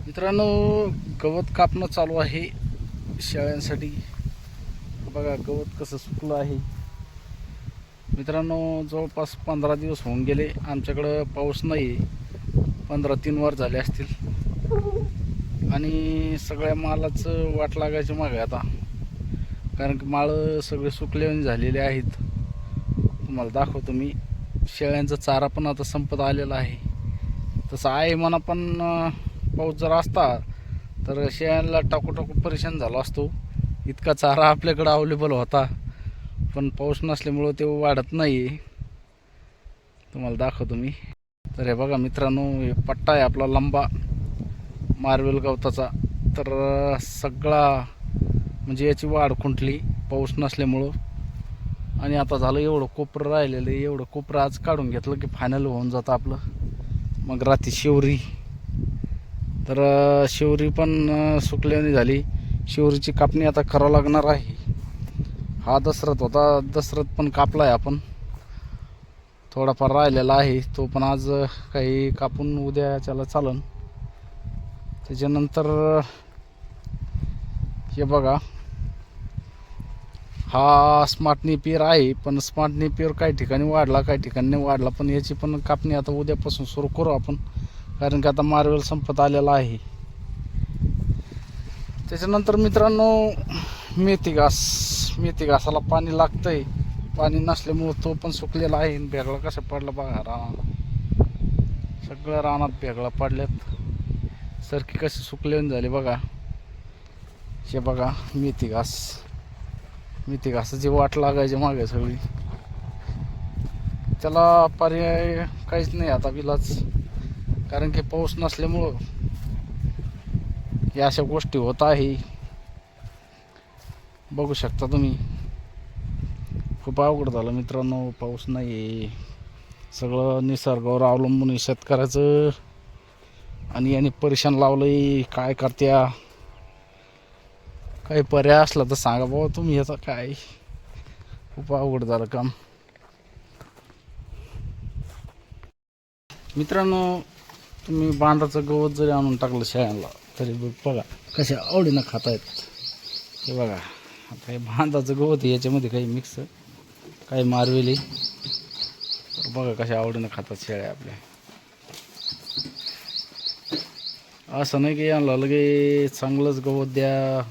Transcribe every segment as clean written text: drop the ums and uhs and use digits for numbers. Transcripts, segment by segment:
मित्रांनो, गवत कापणं चालू आहे शेळ्यांसाठी. बघा गवत कसं सुकलं आहे. मित्रांनो, जवळपास 15 दिवस होऊन गेले आमच्याकडं पाऊस नाही आहे. 15-3 वार झाले असतील आणि सगळ्या मालाचं वाट लागायची मागे आता, कारण की माळं सगळे सुकले झालेले आहेत. तुम्हाला दाखवतो मी. शेळ्यांचा चारा पण आता संपत आलेला आहे. तसं आहे म्हणा, पण पाऊस जर असता तर शेळ्यांना टाकू परेशान झालो असतो. इतका चारा आपल्याकडं अवेलेबल होता, पण पाऊस नसल्यामुळं ते वाढत नाही. तुम्हाला दाखवतो मी. तर हे बघा मित्रांनो, हे पट्टा आहे आपला लंबा मार्वेल गवताचा. तर सगळा म्हणजे याची वाढ खुंटली पाऊस नसल्यामुळं. आणि आता झालं एवढं कोपरं राहिलेलं आहे. एवढं कोपरं आज काढून घेतलं की फायनल होऊन जातं आपलं. मग रात्री शेवरी. तर शेवरी पण सुकल्याने झाली. शेवरीची कापणी आता करावं लागणार आहे. हा दसरथ होता, दसरथ पण कापला आहे आपण. थोडाफार राहिलेला आहे तो पण आज काही कापून उद्याच्याला चालन. त्याच्यानंतर हे बघा, हा स्मार्ट नेपियर आहे, पण स्मार्ट नेपियर काही ठिकाणी वाढला काही ठिकाणी नाही वाढला. पण याची पण कापणी आता उद्यापासून सुरू करू आपण, कारण की आता मार्वेल संपत आलेला आहे. त्याच्यानंतर मित्रांनो, मेथी घासाला पाणी लागतंय. पाणी नसल्यामुळं तो पण सुकलेला आहे. भेगळा कसं पडला बघा रानात. सगळ्या रानात भेगळा पडल्यात. सरकी कशी सुकले झाले बघा. हे बघा मेथी घासाची वाट लागायची मागे सगळी. त्याला पर्याय काहीच नाही आता बिलाच, कारण की पाऊस नसल्यामुळं या अशा गोष्टी होत आहे. बघू शकता तुम्ही. खूप अवघड झालं मित्रांनो, पाऊस नाही आहे. सगळं निसर्गावर अवलंबून शेतकऱ्याचं, आणि याने परेशान लावलंय. काय करत्या, काही पर्याय असला तर सांगा बाबा तुम्ही. याचा काय खूप अवघड झालं काम मित्रांनो. तुम्ही बांधाचं गवत जरी आणून टाकलं शेळ्यांना तरी बघा कशा आवडीनं खातायत. हे बघा, आता हे बांधाचं गवत याच्यामध्ये काही मिक्स, काही मारवेली. तर बघा कशा आवडीनं खातात शेळ्या आपल्या. असं नाही की यांना लगे चांगलंच गवत द्या,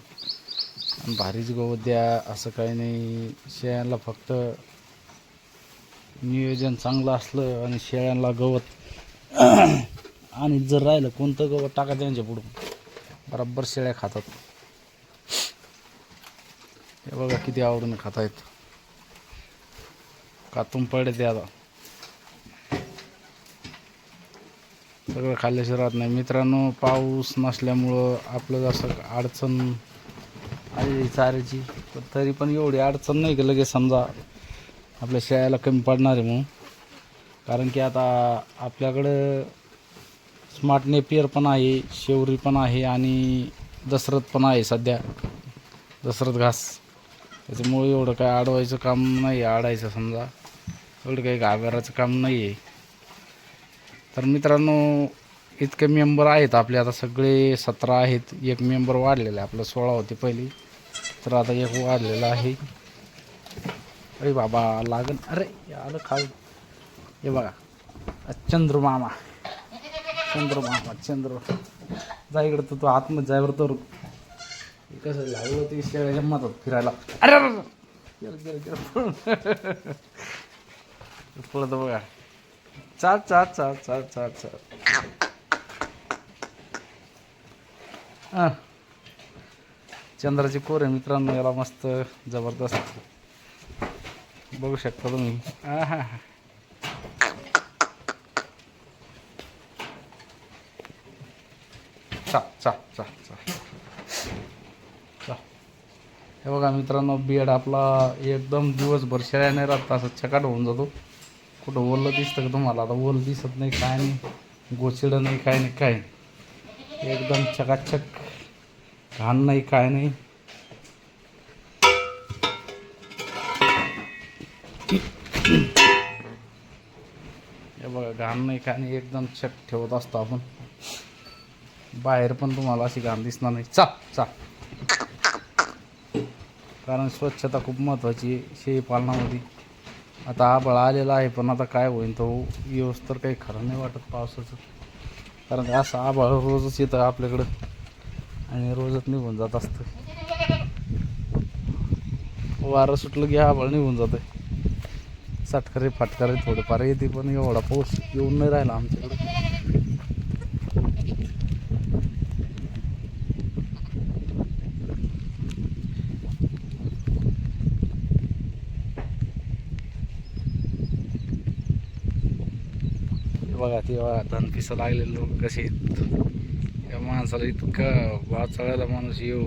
भारीच गवत द्या, असं काही नाही. शेळ्यांना फक्त नियोजन चांगलं असलं आणि शेळ्यांना गवत आणि जर राहिलं कोणतं गवत टाका त्यांच्या पुढं, बरोबर शेळ्या खातात. हे बघा किती आवडीनं खातायत. कातून पडले ते आता सगळं खाल्ल्याशिवाय राहत नाही. मित्रांनो, पाऊस नसल्यामुळं आपलं जसं अडचण आली चाऱ्याची, तरी पण एवढी अडचण नाही की लगेच समजा आपल्या शेळ्याला कमी पडणार आहे म्हणून. कारण की आता आपल्याकडं स्मार्ट नेपियर पण आहे, शेवरी पण आहे आणि दसरथ पण आहे सध्या, दसरथ घास. त्याच्यामुळे एवढं काय अडवायचं काम नाही, आडायचं समजा एवढं काही घाबरायचं काम नाही आहे. तर मित्रांनो, इतके मेंबर आहेत आपले आता, सगळे 17 आहेत. एक मेंबर वाढलेला आहे, आपलं 16 होते पहिली, तर आता एक वाढलेला आहे. अरे बाबा लागन, अरे आलं खाऊ. हे बघा चंद्र जा इकडं, तर तो आतमध्ये जायवर तर कसं लागलं ते शेळ्याच्या मतात फिरायला. अरे पळत बघा. चाल चाल चाल चाल चाल चाल. चंद्राची कोर आहे मित्रांनो, याला मस्त जबरदस्त बघू शकता तुम्ही. हा चा चा चा चा चा. हे बघा मित्रांनो, बेड आपला एकदम दिवसभर शेळ्या नाही राहत, असं चकाट होऊन जातो. कुठं ओलं दिसतं का तुम्हाला? आता ओलं दिसत नाही, काय नाही, गोचिडं नाही, काय नाही, काय एकदम चकाचक, घाण नाही, काय नाही. हे बघा, घाण नाही, काय नाही, एकदम चक ठेवत असतो आपण. बाहेर पण तुम्हाला अशी घाण दिसणार नाही. चा चा कारण स्वच्छता खूप महत्त्वाची आहे शेळीपालनामध्ये. आता आभाळ आलेला आहे, पण आता काय होईल तो येऊस तर काही खरं नाही वाटत पावसाचं. कारण असं आभाळ रोजच येतं आपल्याकडं आणि रोजच निघून जात असतं. वारं सुटलं की आभाळ निघून जातं. साटकरे फाटकरे थोडेफार येते, पण एवढा पाऊस येऊन नाही राहिला आमच्याकडे. बघा ते बघा धनपिसं लागलेले लोक कसे आहेत. या माणसाला इतकं वाचळायला माणूस येऊ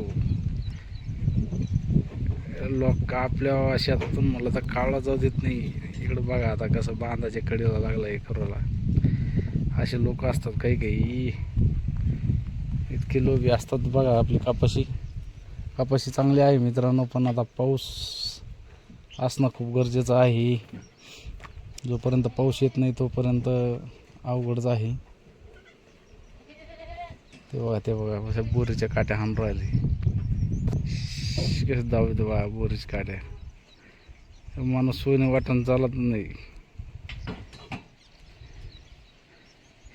लोक आपल्या शेतातून मला तर काढला जाऊ देत नाही. इकडं बघा आता कसं बांधाच्या कडेला लागला हे करायला. असे लोक असतात काही काही, इतके लोभी असतात. बघा आपली कपाशी चांगली आहे मित्रांनो, पण आता पाऊस असणं खूप गरजेचं आहे. जोपर्यंत पाऊस येत नाही तोपर्यंत अवघडच आहे. ते बघा कशा बोरीच्या काट्या हाणून राहिले. कसं दावत बघा बोरीच्या काट्या. माणूस सोयने वाटण चालत नाही.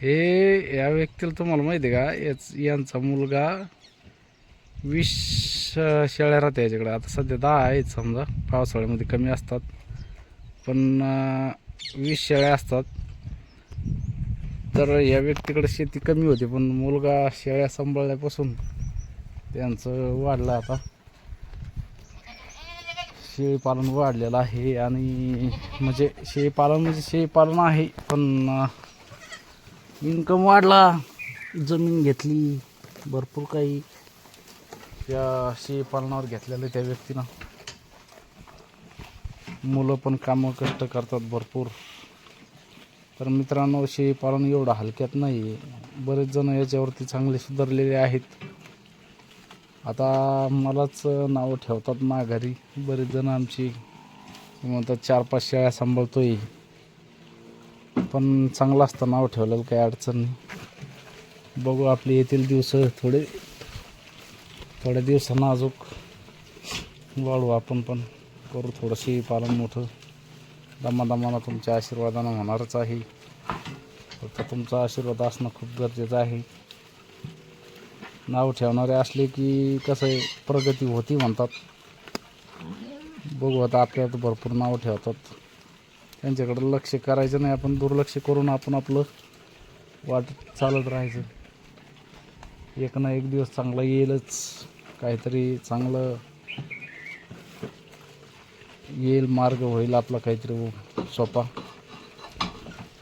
हे या व्यक्तीला तुम्हाला माहिती आहे का, यांचा मुलगा 20 शेळ्या राहते याच्याकडे. आता सध्या 10 आहेत समजा, पावसाळ्यामध्ये कमी असतात, पण 20 शेळ्या असतात. तर या व्यक्तीकडे शेती कमी होती, पण मुलगा शेळ्या सांभाळल्यापासून त्यांचं वाढलं. आता शेळीपालन वाढलेलं आहे. आणि म्हणजे शेळीपालन आहे, पण इन्कम वाढला. जमीन घेतली भरपूर काही या शेळीपालनावर घेतलेलं त्या व्यक्तीनं. मुलं पण कामं कष्ट करतात भरपूर. तर मित्रांनो, शेळीपालन एवढं हलक्यात नाही आहे. बरेच जण याच्यावरती चांगले सुधारलेले आहेत. आता मलाच नावं ठेवतात माघारी बरेच जण आमची, म्हणतात 4-5 शेळ्या सांभाळतोय. पण चांगलं असतं नाव ठेवलेलं, काही अडचण नाही. बघू आपले येतील दिवस, थोड्या दिवसांना अजून वाढू आपण पण, करू थोडं शेळीपालन मोठं. दमादमानं तुमच्या आशीर्वादानं होणारच आहे. फक्त तुमचा आशीर्वाद असणं खूप गरजेचं आहे. नाव ठेवणारे असले की कसं आहे, प्रगती होती म्हणतात. बघू आता आपल्याला भरपूर नाव ठेवतात, त्यांच्याकडे लक्ष करायचं नाही. आपण दुर्लक्ष करून आपण आपलं वाट चालत राहायचं. एक ना एक दिवस चांगला येईलच, काहीतरी चांगलं येईल, मार्ग होईल आपला काहीतरी सोपा.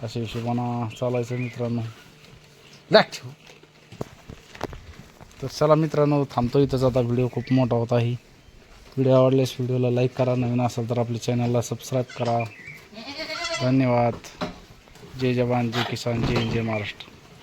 अशा हिशोबानं चालायचं मित्रांनो. तर चला मित्रांनो, थांबतो इथंच. आता व्हिडिओ खूप मोठा होत आहे. व्हिडिओ आवडल्यास व्हिडिओला लाईक करा, नवीन असेल तर आपल्या चॅनलला सबस्क्राईब करा. धन्यवाद. जय जवान, जय किसान, जय महाराष्ट्र.